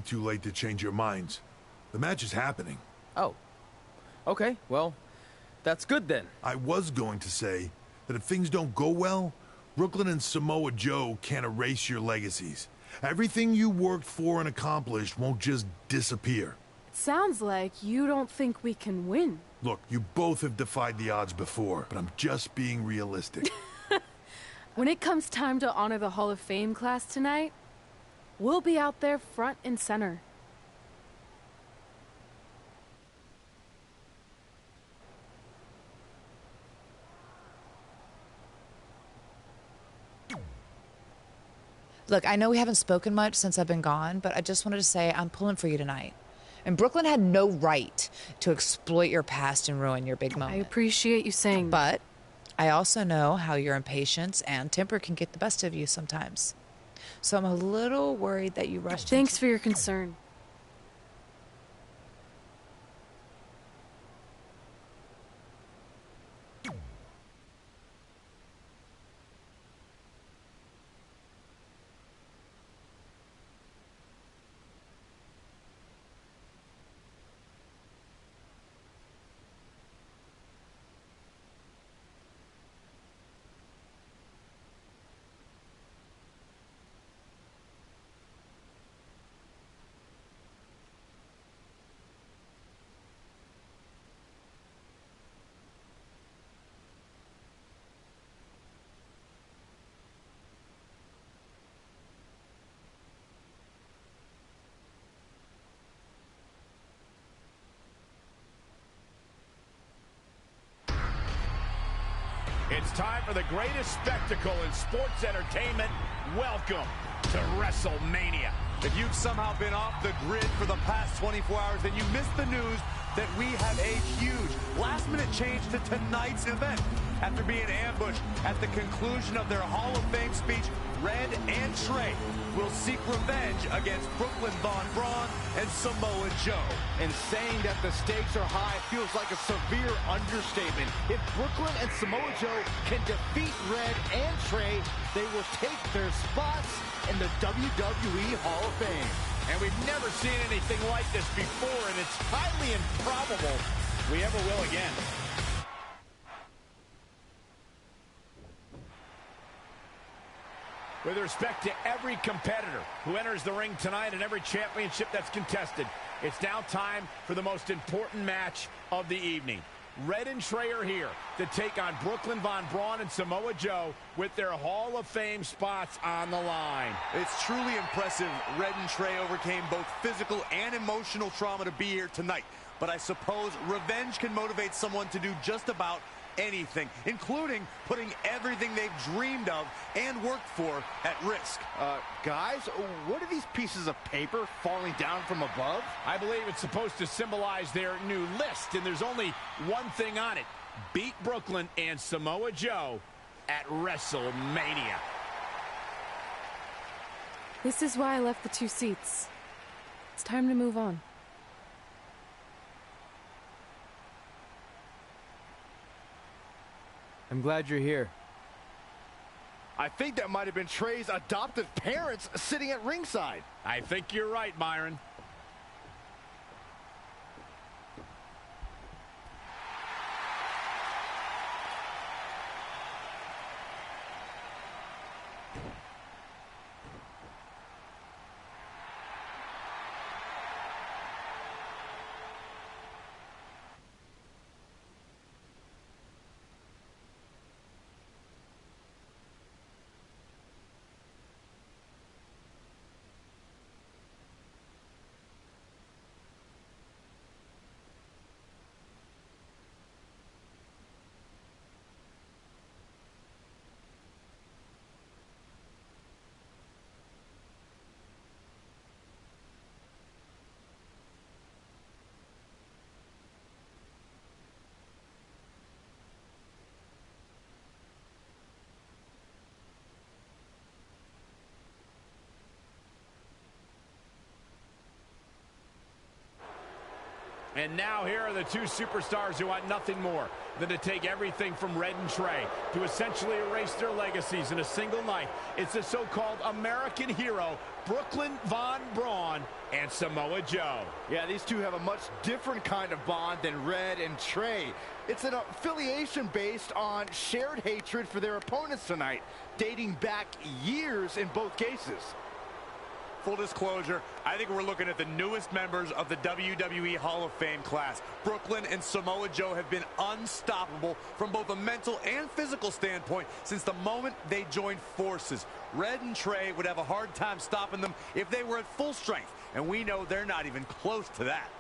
too late to change your minds. The match is happening. Oh. Okay, well, that's good then. I was going to say that if things don't go well, Brooklyn and Samoa Joe can't erase your legacies. Everything you worked for and accomplished won't just disappear. Sounds like you don't think we can win. Look, you both have defied the odds before, but I'm just being realistic. When it comes time to honor the Hall of Fame class tonight, we'll be out there front and center. Look, I know we haven't spoken much since I've been gone, but I just wanted to say I'm pulling for you tonight. And Brooklyn had no right to exploit your past and ruin your big moment. I appreciate you saying But that. I also know how your impatience and temper can get the best of you sometimes. So I'm a little worried that you rushed Thanks for your concern. It's time for the greatest spectacle in sports entertainment. Welcome to WrestleMania. If you've somehow been off the grid for the past 24 hours, then you missed the news that we have a huge last-minute change to tonight's event. After being ambushed at the conclusion of their Hall of Fame speech, Red and Trey will seek revenge against Brooklyn Von Braun and Samoa Joe. And saying that the stakes are high feels like a severe understatement. If Brooklyn and Samoa Joe can defeat Red and Trey, they will take their spots in the WWE Hall of Fame. And we've never seen anything like this before, and it's highly improbable we ever will again. With respect to every competitor who enters the ring tonight and every championship that's contested, it's now time for the most important match of the evening. Red and Trey are here to take on Brooklyn Von Braun and Samoa Joe with their Hall of Fame spots on the line. It's truly impressive Red and Trey overcame both physical and emotional trauma to be here tonight. But I suppose revenge can motivate someone to do just about anything, including putting everything they've dreamed of and worked for at risk. Guys, what are these pieces of paper falling down from above? I believe it's supposed to symbolize their new list, and there's only one thing on it. Beat Brooklyn and Samoa Joe at WrestleMania. This is why I left the 2 seats. It's time to move on. I'm glad you're here. I think that might have been Trey's adoptive parents sitting at ringside. I think you're right, Byron. And now here are the two superstars who want nothing more than to take everything from Red and Trey to essentially erase their legacies in a single night. It's the so-called American hero, Brooklyn Von Braun and Samoa Joe. Yeah, these two have a much different kind of bond than Red and Trey. It's an affiliation based on shared hatred for their opponents tonight, dating back years in both cases. Full disclosure, I think we're looking at the newest members of the WWE Hall of Fame class. Brooklyn and Samoa Joe have been unstoppable from both a mental and physical standpoint since the moment they joined forces. Red and Trey would have a hard time stopping them if they were at full strength, and we know they're not even close to that.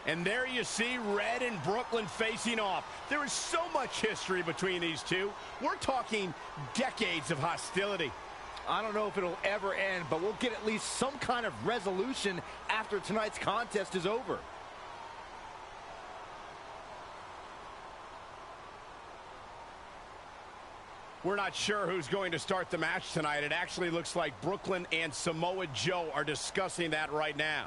And there you see Red and Brooklyn facing off. There is so much history between these two. We're talking decades of hostility. I don't know if it'll ever end, but we'll get at least some kind of resolution after tonight's contest is over. We're not sure who's going to start the match tonight. It actually looks like Brooklyn and Samoa Joe are discussing that right now.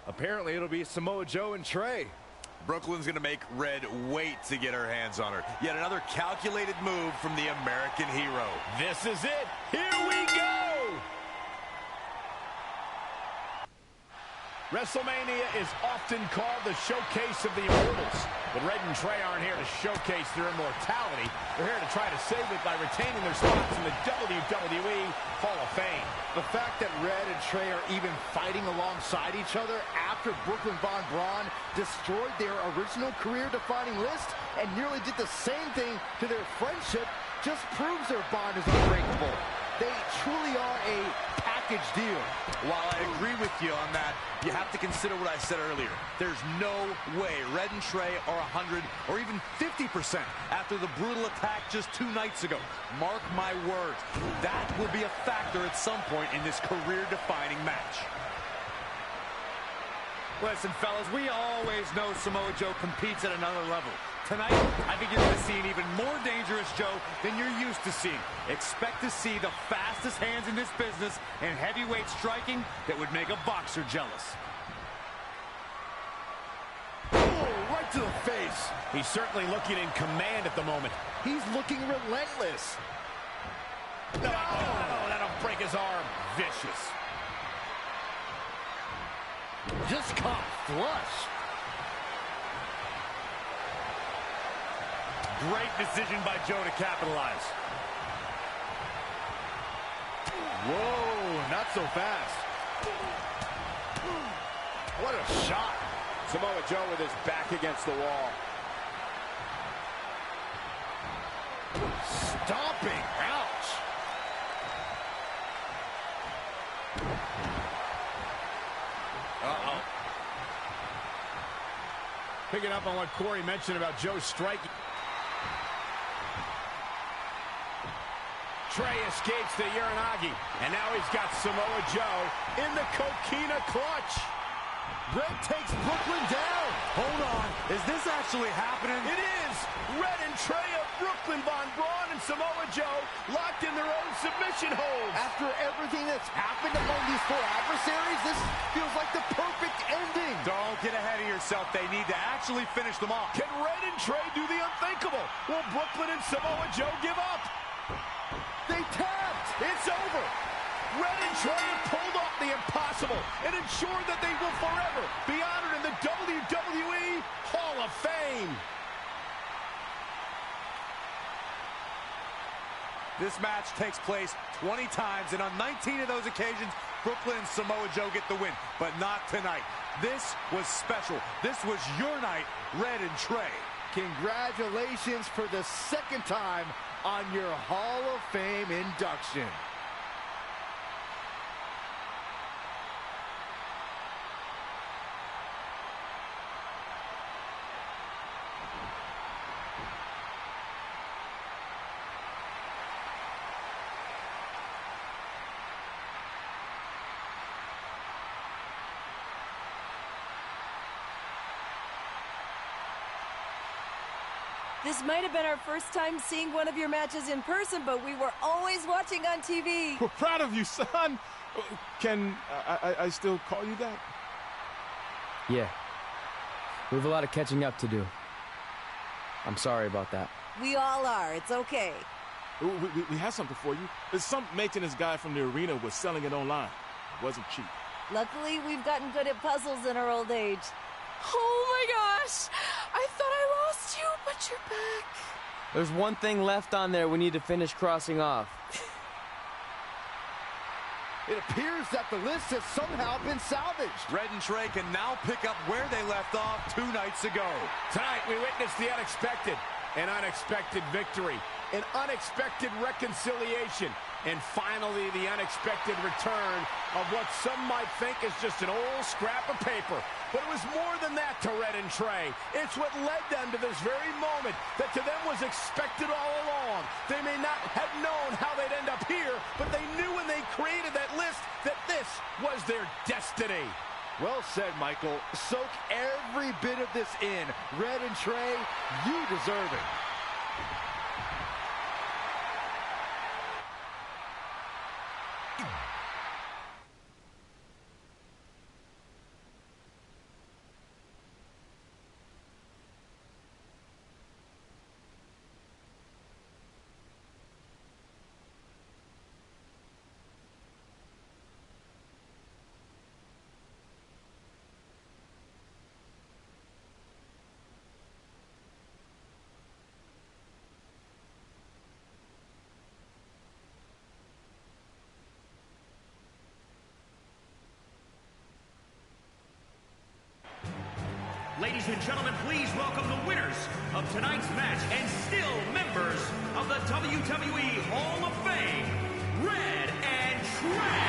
Apparently, it'll be Samoa Joe and Trey. Brooklyn's going to make Red wait to get her hands on her. Yet another calculated move from the American hero. This is it. Here we go. WrestleMania is often called the showcase of the Immortals. But Red and Trey aren't here to showcase their immortality. They're here to try to save it by retaining their spots in the WWE Hall of Fame. The fact that Red and Trey are even fighting alongside each other after Brooklyn Von Braun destroyed their original career-defining list and nearly did the same thing to their friendship just proves their bond is unbreakable. They truly are a package deal. While I agree with you on that, you have to consider what I said earlier. There's no way Red and Trey are 100 or even 50% after the brutal attack just 2 nights ago. Mark my words, that will be a factor at some point in this career-defining match. Listen, fellas, we always know Samoa Joe competes at another level. Tonight, I think you're going to see an even more dangerous Joe than you're used to seeing. Expect to see the fastest hands in this business and heavyweight striking that would make a boxer jealous. Oh, right to the face. He's certainly looking in command at the moment. He's looking relentless. No, that'll break his arm. Vicious. Just caught flush. Great decision by Joe to capitalize. Whoa, not so fast. What a shot. Samoa Joe with his back against the wall. Stomping. Ouch. Uh-oh. Picking up on what Corey mentioned about Joe striking. Trey escapes the Uranagi, and now he's got Samoa Joe in the Coquina clutch. Red takes Brooklyn down. Hold on, is this actually happening? It is! Red and Trey of Brooklyn Von Braun and Samoa Joe locked in their own submission holds. After everything that's happened among these 4 adversaries, this feels like the perfect ending. Don't get ahead of yourself. They need to actually finish them off. Can Red and Trey do the unthinkable? Will Brooklyn and Samoa Joe give up? They tapped. It's over. Red and Trey have pulled off the impossible and ensured that they will forever be honored in the WWE Hall of Fame. This match takes place 20 times, and on 19 of those occasions, Brooklyn and Samoa Joe get the win, but not tonight. This was special. This was your night, Red and Trey. Congratulations for the 2nd time on your Hall of Fame induction. This might have been our first time seeing one of your matches in person, but we were always watching on TV. We're proud of you, son. Can I still call you that? Yeah. We have a lot of catching up to do. I'm sorry about that. We all are. It's okay. We have something for you. Some maintenance guy from the arena was selling it online. It wasn't cheap. Luckily, we've gotten good at puzzles in our old age. Oh my gosh! I thought I lost you, but you're back. There's one thing left on there we need to finish crossing off. It appears that the list has somehow been salvaged. Red and Trey can now pick up where they left off 2 nights ago. Tonight, we witnessed the unexpected, an unexpected victory, an unexpected reconciliation, and finally the unexpected return of what some might think is just an old scrap of paper. But it was more than that to Red and Trey. It's what led them to this very moment that to them was expected all along. They may not have known how they'd end up here, but they knew when they created that list that this was their destiny. Well said, Michael. Soak every bit of this in. Red and Trey, you deserve it. Ladies and gentlemen, please welcome the winners of tonight's match and still members of the WWE Hall of Fame, Red and Trey.